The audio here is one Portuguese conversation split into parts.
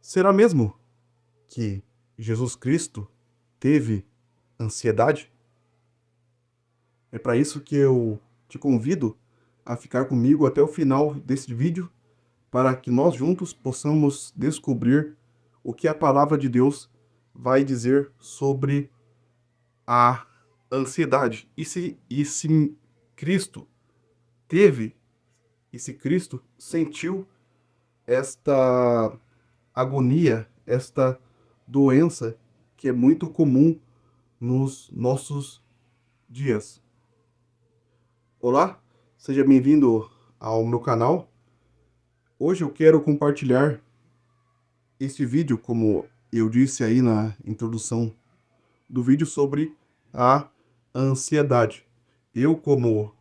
Será mesmo que Jesus Cristo teve ansiedade? É para isso que eu te convido a ficar comigo até o final desse vídeo, para que nós juntos possamos descobrir o que a palavra de Deus vai dizer sobre a ansiedade. E se Cristo teve, e se Cristo sentiu esta agonia, esta doença que é muito comum nos nossos dias. Olá, seja bem-vindo ao meu canal. Hoje eu quero compartilhar este vídeo, como eu disse aí na introdução do vídeo, sobre a ansiedade. Eu, como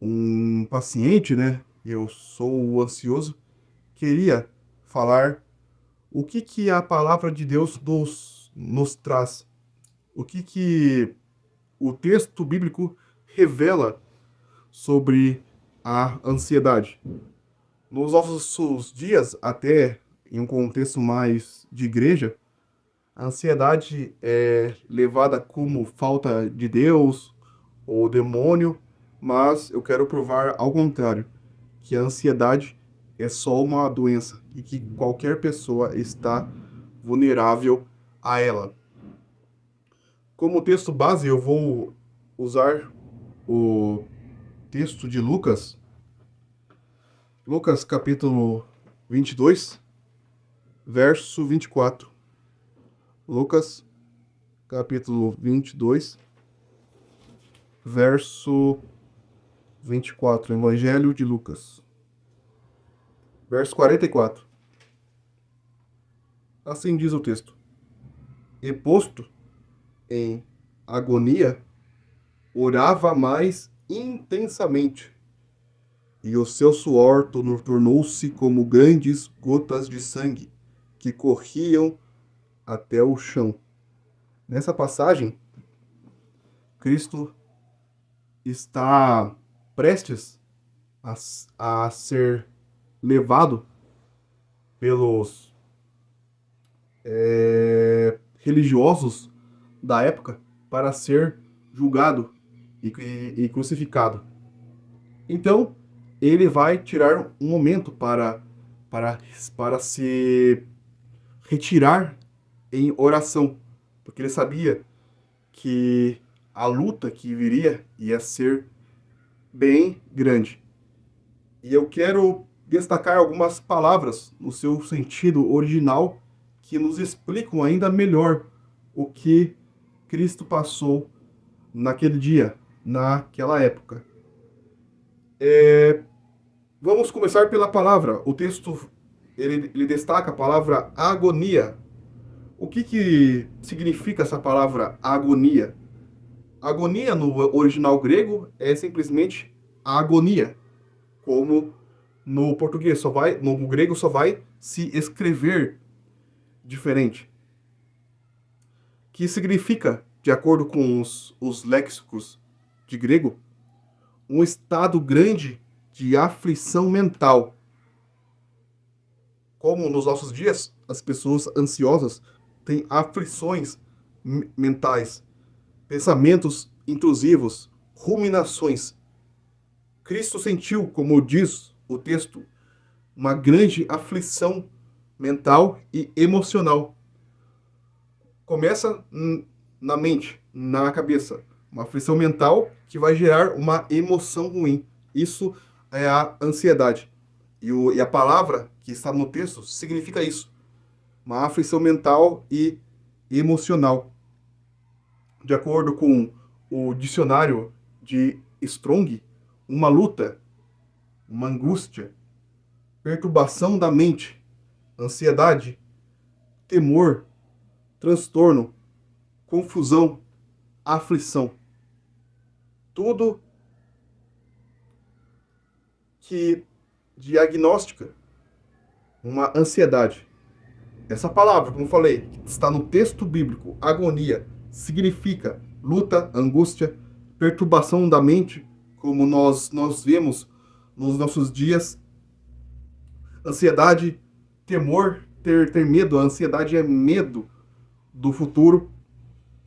um paciente, né, eu sou ansioso, queria falar o que a palavra de Deus nos traz, o que o texto bíblico revela sobre a ansiedade. Nos nossos dias, até em um contexto mais de igreja, a ansiedade é levada como falta de Deus ou demônio, mas eu quero provar ao contrário, que a ansiedade é só uma doença e que qualquer pessoa está vulnerável a ela. Como texto base, eu vou usar o texto de Lucas, Lucas capítulo 22, verso 24. Lucas capítulo 22, verso 24. Evangelho de Lucas. Verso 44. Assim diz o texto: E posto em agonia, orava mais intensamente, e o seu suor tornou-se como grandes gotas de sangue que corriam até o chão. Nessa passagem, Cristo está prestes a ser levado pelos religiosos da época para ser julgado e crucificado. Então, ele vai tirar um momento para se retirar em oração, porque ele sabia que a luta que viria ia ser bem grande. E eu quero destacar algumas palavras no seu sentido original que nos explicam ainda melhor o que Cristo passou naquele dia, naquela época. Vamos começar pela palavra. O texto ele destaca a palavra agonia. O que significa essa palavra agonia? Agonia no original grego é simplesmente a agonia, como no português no grego só vai se escrever diferente. Que significa, de acordo com os léxicos de grego, um estado grande de aflição mental. Como nos nossos dias, as pessoas ansiosas têm aflições mentais, pensamentos intrusivos, ruminações. Cristo sentiu, como diz o texto, uma grande aflição mental e emocional. Começa na mente, na cabeça. Uma aflição mental que vai gerar uma emoção ruim. Isso é a ansiedade. E a palavra que está no texto significa isso. Uma aflição mental e emocional. De acordo com o dicionário de Strong, uma luta, uma angústia, perturbação da mente, ansiedade, temor, transtorno, confusão, aflição. Tudo que diagnostica uma ansiedade. Essa palavra, como falei, está no texto bíblico, agonia, significa luta, angústia, perturbação da mente, como nós vemos nos nossos dias, ansiedade, temor ter medo. A ansiedade é medo do futuro,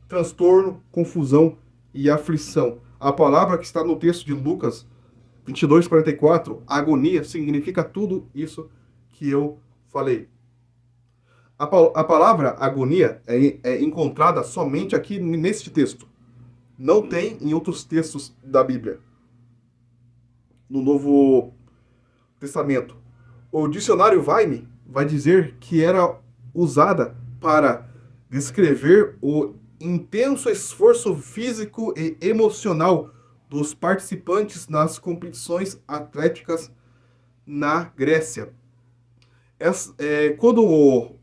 transtorno, confusão e aflição. A palavra que está no texto de Lucas 22:44, agonia, significa tudo isso que eu falei. A palavra agonia é encontrada somente aqui neste texto. Não tem em outros textos da Bíblia, no Novo Testamento. O dicionário Vine vai dizer que era usada para descrever o intenso esforço físico e emocional dos participantes nas competições atléticas na Grécia. Quando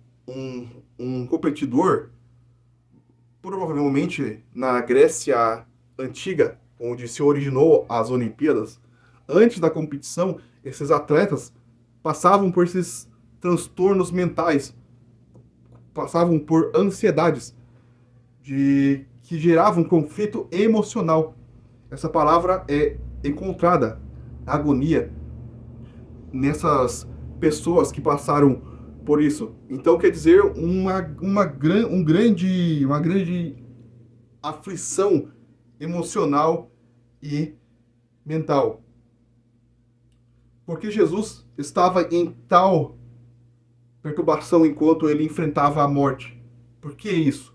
um competidor, provavelmente na Grécia antiga, onde se originou as Olimpíadas, antes da competição, esses atletas passavam por esses transtornos mentais, passavam por ansiedades que geravam conflito emocional. Essa palavra é encontrada, agonia, nessas pessoas que passaram por isso. Então quer dizer uma grande aflição emocional e mental. Porque Jesus estava em tal perturbação enquanto ele enfrentava a morte. Por que isso?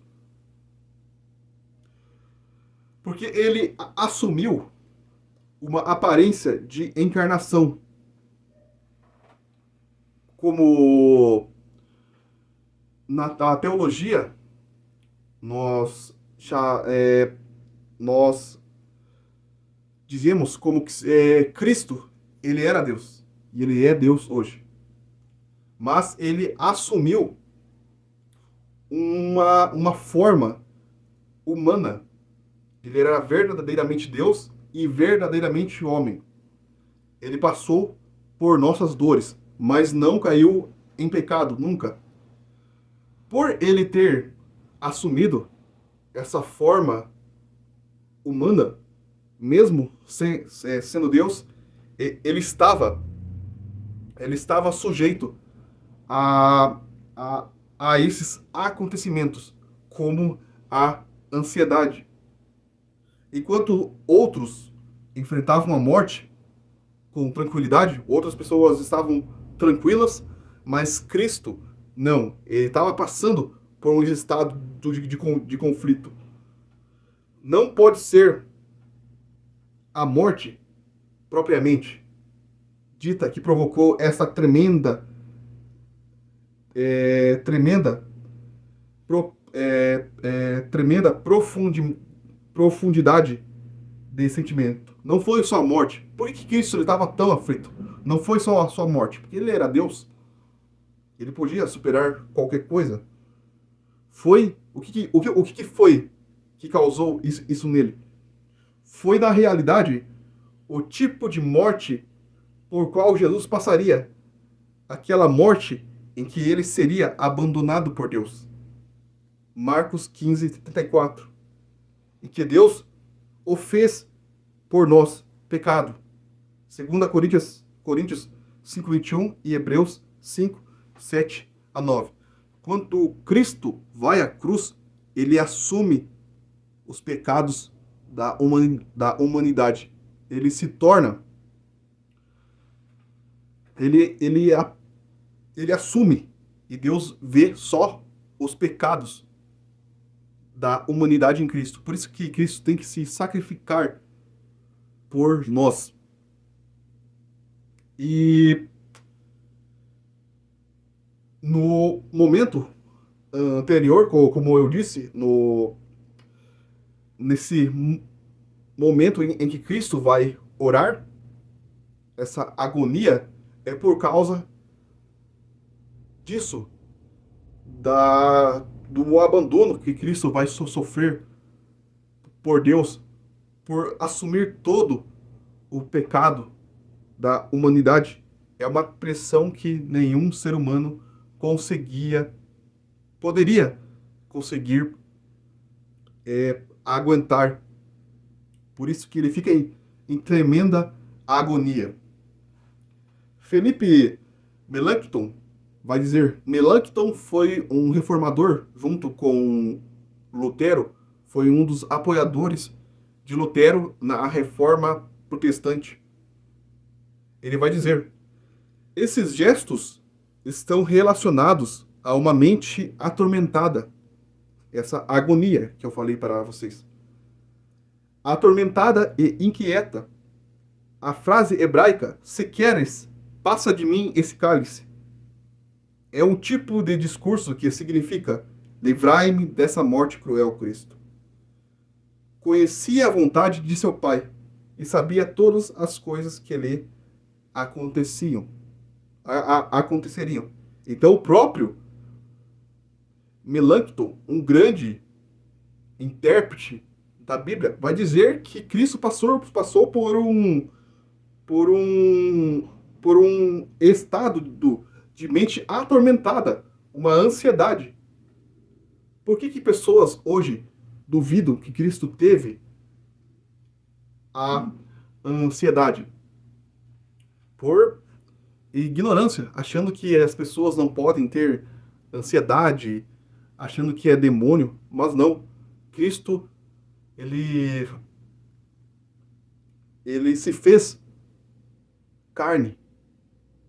Porque ele assumiu uma aparência de encarnação. Como na teologia, nós dizemos como que Cristo, ele era Deus. E ele é Deus hoje. Mas ele assumiu uma forma humana. Ele era verdadeiramente Deus e verdadeiramente homem. Ele passou por nossas dores, mas não caiu em pecado, nunca. Por ele ter assumido essa forma humana, mesmo sendo Deus, ele estava sujeito a, a esses acontecimentos, como a ansiedade. Enquanto outros enfrentavam a morte com tranquilidade, outras pessoas estavam tranquilas, mas Cristo não. Ele estava passando por um estado de conflito. Não pode ser a morte propriamente dita que provocou essa tremenda profundidade de sentimento. Não foi só a morte. Por que Cristo estava tão aflito? Não foi só a sua morte, porque ele era Deus. Ele podia superar qualquer coisa. Foi o que foi que causou isso nele? Foi na realidade o tipo de morte por qual Jesus passaria, aquela morte em que ele seria abandonado por Deus. Marcos 15:34. Em que Deus o fez por nós pecado. 2 Coríntios 5:21 e Hebreus 5:7-9. Quando Cristo vai à cruz, ele assume os pecados da humanidade. Ele se torna, ele assume, e Deus vê só os pecados da humanidade em Cristo. Por isso que Cristo tem que se sacrificar por nós. E no momento anterior, como eu disse, nesse momento em que Cristo vai orar, essa agonia é por causa disso, do abandono que Cristo vai sofrer por Deus, por assumir todo o pecado da humanidade. É uma pressão que nenhum ser humano poderia conseguir aguentar. Por isso que ele fica em tremenda agonia. Felipe Melanchthon, vai dizer, Melanchthon foi um reformador, junto com Lutero, foi um dos apoiadores de Lutero na reforma protestante. Ele vai dizer, esses gestos estão relacionados a uma mente atormentada, essa agonia que eu falei para vocês. Atormentada e inquieta. A frase hebraica, se queres, passa de mim esse cálice. É um tipo de discurso que significa, livrai-me dessa morte cruel, Cristo. Conhecia a vontade de seu pai e sabia todas as coisas que lhe aconteceriam. Então o próprio Melanchthon, um grande intérprete da Bíblia, vai dizer que Cristo passou por um, por um estado de mente atormentada, uma ansiedade. Por que pessoas hoje duvidam que Cristo teve a ansiedade? Por ignorância, achando que as pessoas não podem ter ansiedade, achando que é demônio, mas não. Cristo, ele se fez carne.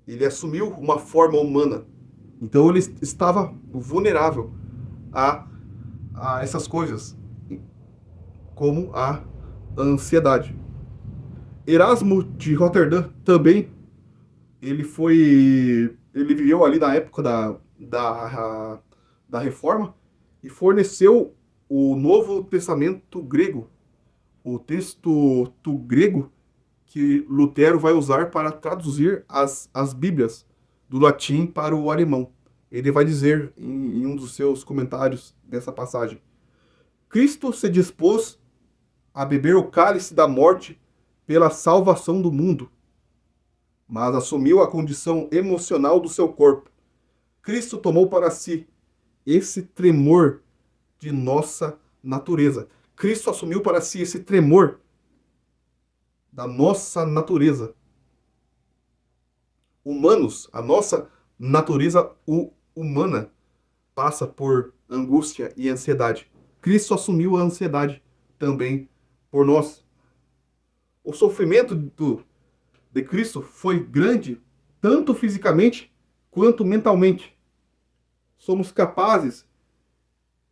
Ele assumiu uma forma humana. Então ele estava vulnerável a essas coisas, como a ansiedade. Erasmo de Roterdã também, ele viveu ali na época da Reforma e forneceu o Novo Testamento grego, o texto grego que Lutero vai usar para traduzir as Bíblias do latim para o alemão. Ele vai dizer em um dos seus comentários dessa passagem: Cristo se dispôs a beber o cálice da morte pela salvação do mundo, mas assumiu a condição emocional do seu corpo. Cristo tomou para si esse tremor de nossa natureza. Cristo assumiu para si esse tremor da nossa natureza. Humanos, a nossa natureza humana passa por angústia e ansiedade. Cristo assumiu a ansiedade também por nós. O sofrimento de Cristo foi grande, tanto fisicamente quanto mentalmente. Somos capazes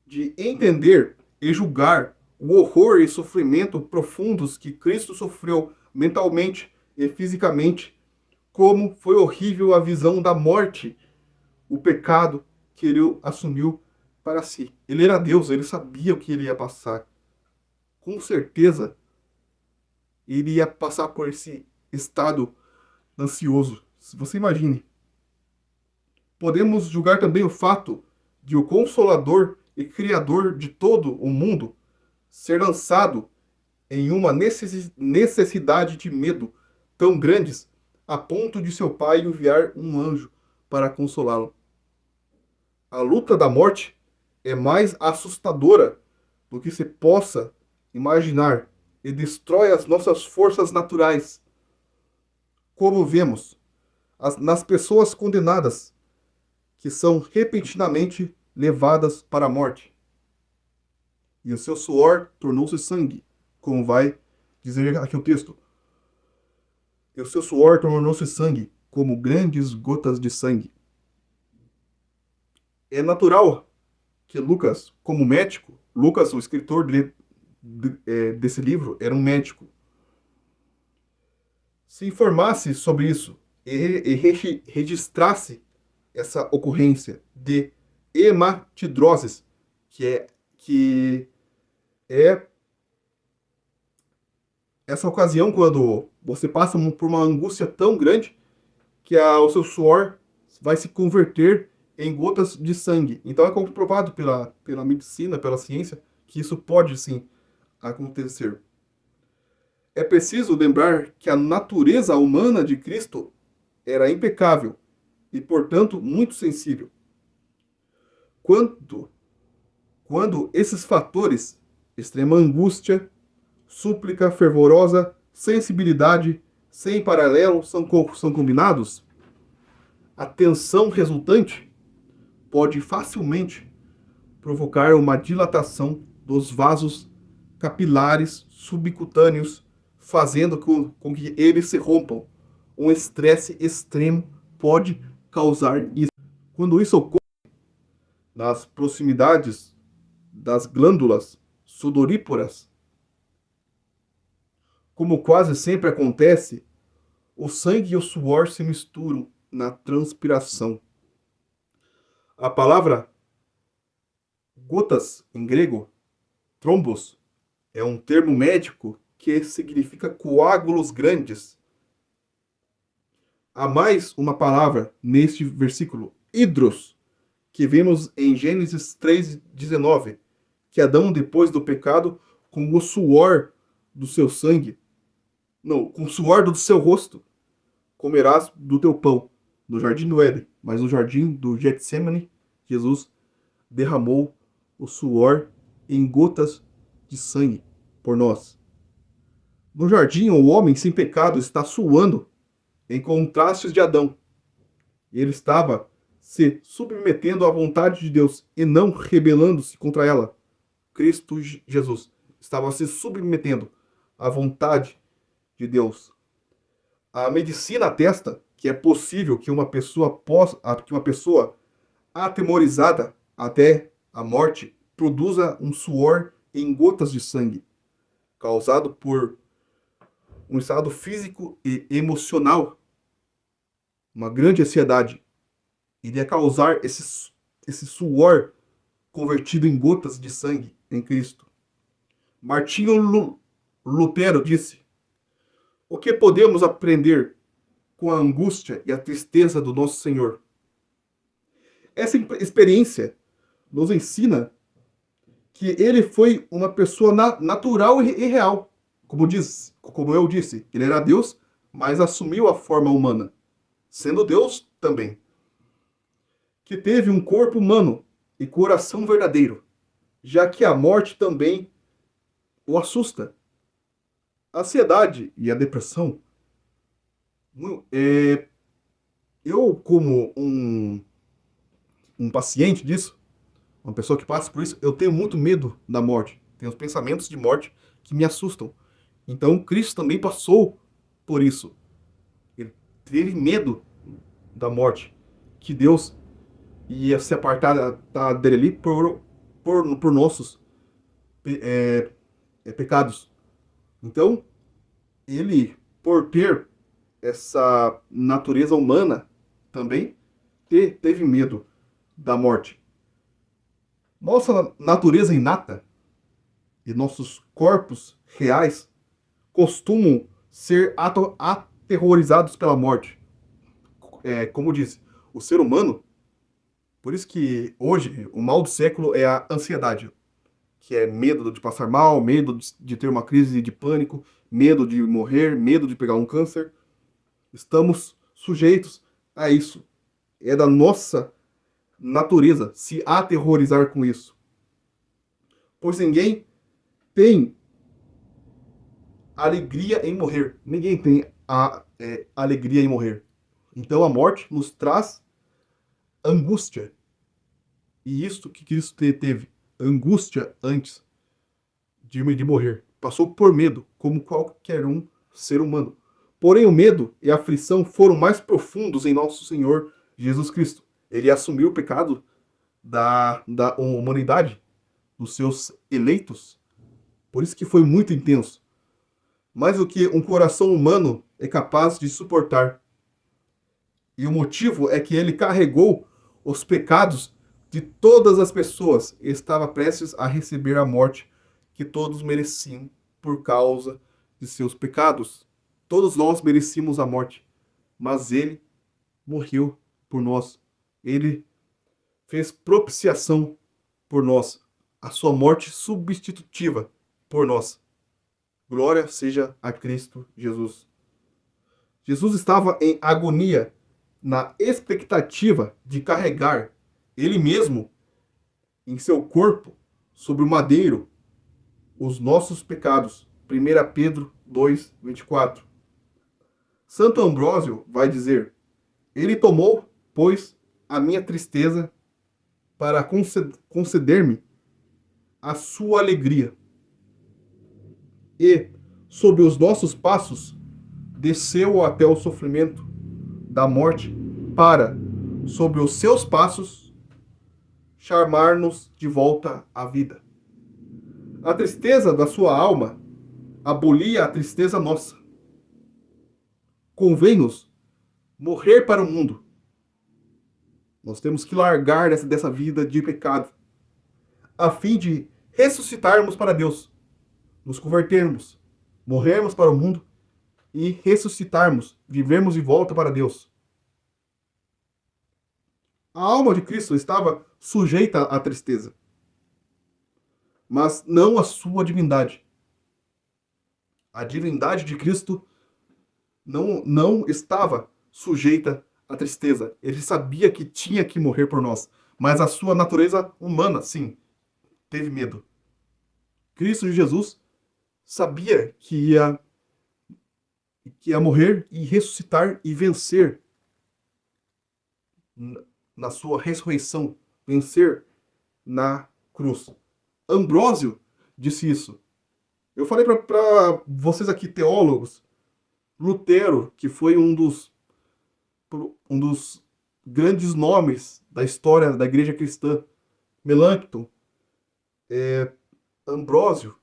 de entender e julgar o horror e sofrimento profundos que Cristo sofreu mentalmente e fisicamente, como foi horrível a visão da morte, o pecado que ele assumiu para si. Ele era Deus, ele sabia o que ele ia passar. Com certeza, ele ia passar por esse estado ansioso. Se você imagine. Podemos julgar também o fato de o Consolador e Criador de todo o mundo ser lançado em uma necessidade de medo tão grandes a ponto de seu pai enviar um anjo para consolá-lo. A luta da morte é mais assustadora do que se possa imaginar e destrói as nossas forças naturais. Como vemos nas pessoas condenadas, que são repentinamente levadas para a morte. E o seu suor tornou-se sangue, como vai dizer aqui o texto. E o seu suor tornou-se sangue, como grandes gotas de sangue. É natural que Lucas, como médico, Lucas, o escritor desse livro, era um médico, se informasse sobre isso e registrasse essa ocorrência de hematidroses, que é essa ocasião quando você passa por uma angústia tão grande que o seu suor vai se converter em gotas de sangue. Então é comprovado pela medicina, pela ciência, que isso pode sim acontecer. É preciso lembrar que a natureza humana de Cristo era impecável e, portanto, muito sensível. Quando esses fatores, extrema angústia, súplica fervorosa, sensibilidade, sem paralelo, são combinados, A tensão resultante pode facilmente provocar uma dilatação dos vasos capilares subcutâneos, fazendo com que eles se rompam. Um estresse extremo pode causar isso. Quando isso ocorre nas proximidades das glândulas sudoríparas, como quase sempre acontece, o sangue e o suor se misturam na transpiração. A palavra gotas, em grego, trombos, é um termo médico que significa coágulos grandes. Há mais uma palavra neste versículo, hidros, que vemos em Gênesis 3,19, que Adão, depois do pecado, com o suor do seu sangue, não, com o suor do seu rosto, comerás do teu pão, no jardim do Éden. Mas no jardim do Getsemane, Jesus derramou o suor em gotas de sangue por nós. No jardim, o homem sem pecado está suando em contrastes de Adão. Ele estava se submetendo à vontade de Deus e não rebelando-se contra ela. Cristo Jesus estava se submetendo à vontade de Deus. A medicina atesta que é possível que uma pessoa atemorizada até a morte produza um suor em gotas de sangue, causado por um estado físico e emocional, uma grande ansiedade, iria causar esse suor convertido em gotas de sangue em Cristo. Martinho Lutero disse: o que podemos aprender com a angústia e a tristeza do nosso Senhor? Essa experiência nos ensina que ele foi uma pessoa natural e real. Como eu disse, ele era Deus, mas assumiu a forma humana, sendo Deus também. Que teve um corpo humano e coração verdadeiro, já que a morte também o assusta. A ansiedade e a depressão, eu como um paciente disso, uma pessoa que passa por isso, eu tenho muito medo da morte. Tenho os pensamentos de morte que me assustam. Então, Cristo também passou por isso. Ele teve medo da morte, que Deus ia se apartar dele ali por nossos pecados. Então, ele, por ter essa natureza humana, também teve medo da morte. Nossa natureza inata e nossos corpos reais costumam ser aterrorizados pela morte. Como disse, o ser humano, por isso que hoje o mal do século é a ansiedade, que é medo de passar mal, medo de ter uma crise de pânico, medo de morrer, medo de pegar um câncer. Estamos sujeitos a isso. É da nossa natureza se aterrorizar com isso. Pois ninguém tem alegria em morrer. Ninguém tem alegria em morrer. Então a morte nos traz angústia. E isso que Cristo teve, angústia antes de morrer. Passou por medo, como qualquer um ser humano. Porém, o medo e a aflição foram mais profundos em nosso Senhor Jesus Cristo. Ele assumiu o pecado da humanidade, dos seus eleitos. Por isso que foi muito intenso. Mais do que um coração humano é capaz de suportar. E o motivo é que ele carregou os pecados de todas as pessoas e estava prestes a receber a morte que todos mereciam por causa de seus pecados. Todos nós merecíamos a morte, mas ele morreu por nós. Ele fez propiciação por nós, a sua morte substitutiva por nós. Glória seja a Cristo Jesus. Jesus estava em agonia, na expectativa de carregar ele mesmo em seu corpo sobre o madeiro os nossos pecados. 1 Pedro 2:24. Santo Ambrósio vai dizer: ele tomou pois, a minha tristeza para conceder-me a sua alegria. E, sob os nossos passos, desceu até o sofrimento da morte para, sobre os seus passos, chamar-nos de volta à vida. A tristeza da sua alma abolia a tristeza nossa. Convém-nos morrer para o mundo. Nós temos que largar dessa vida de pecado, a fim de ressuscitarmos para Deus, nos convertermos, morrermos para o mundo e ressuscitarmos, vivermos de volta para Deus. A alma de Cristo estava sujeita à tristeza, mas não a sua divindade. A divindade de Cristo não estava sujeita à tristeza. Ele sabia que tinha que morrer por nós, mas a sua natureza humana, sim, teve medo. Cristo Jesus sabia que ia morrer e ressuscitar e vencer na sua ressurreição, vencer na cruz. Ambrósio disse isso. Eu falei para vocês aqui, teólogos, Lutero, que foi um dos grandes nomes da história da igreja cristã, Melancton, Ambrósio,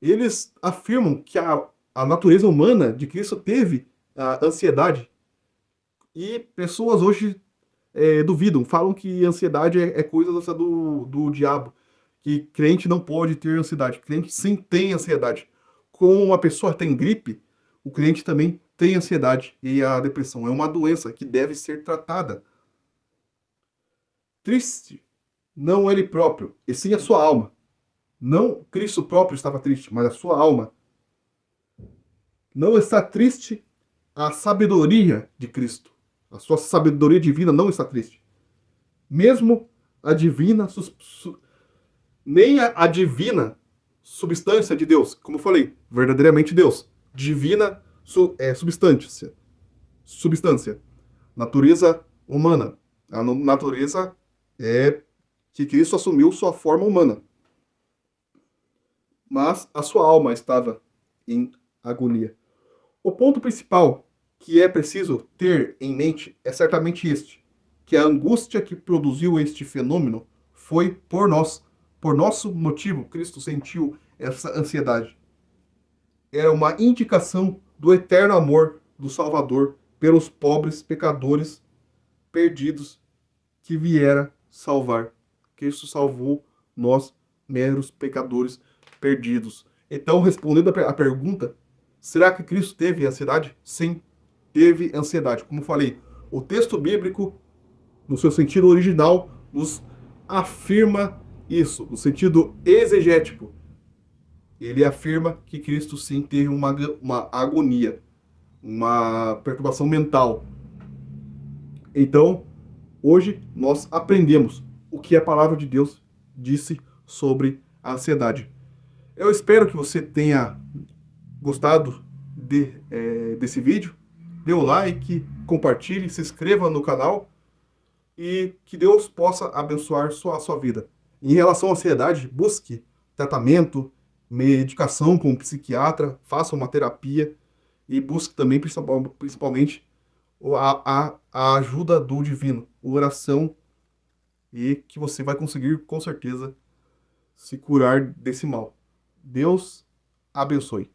eles afirmam que a natureza humana de Cristo teve a ansiedade. E pessoas hoje duvidam, falam que ansiedade é coisa do diabo, que crente não pode ter ansiedade. Crente sim tem ansiedade. Como uma pessoa tem gripe, o crente também tem ansiedade. E a depressão é uma doença que deve ser tratada. Triste não ele próprio, e sim a sua alma. Não Cristo próprio estava triste, mas a sua alma. Não está triste a sabedoria de Cristo. A sua sabedoria divina não está triste. Mesmo a divina, nem a divina substância de Deus, como eu falei, verdadeiramente Deus. Divina substância. Natureza humana. A natureza é que Cristo assumiu sua forma humana. Mas a sua alma estava em agonia. O ponto principal que é preciso ter em mente é certamente este, que a angústia que produziu este fenômeno foi por nós. Por nosso motivo, Cristo sentiu essa ansiedade. Era uma indicação do eterno amor do Salvador pelos pobres pecadores perdidos que viera salvar. Cristo salvou nós, meros pecadores perdidos. Então, respondendo a pergunta, será que Cristo teve ansiedade? Sim, teve ansiedade. Como falei, o texto bíblico, no seu sentido original, nos afirma isso, no sentido exegético. Ele afirma que Cristo sim teve uma agonia, uma perturbação mental. Então, hoje nós aprendemos o que a palavra de Deus disse sobre a ansiedade. Eu espero que você tenha gostado desse vídeo. Dê um like, compartilhe, se inscreva no canal e que Deus possa abençoar a sua vida. Em relação à ansiedade, busque tratamento, medicação com um psiquiatra, faça uma terapia e busque também, principalmente, a ajuda do divino, oração, e que você vai conseguir, com certeza, se curar desse mal. Deus abençoe.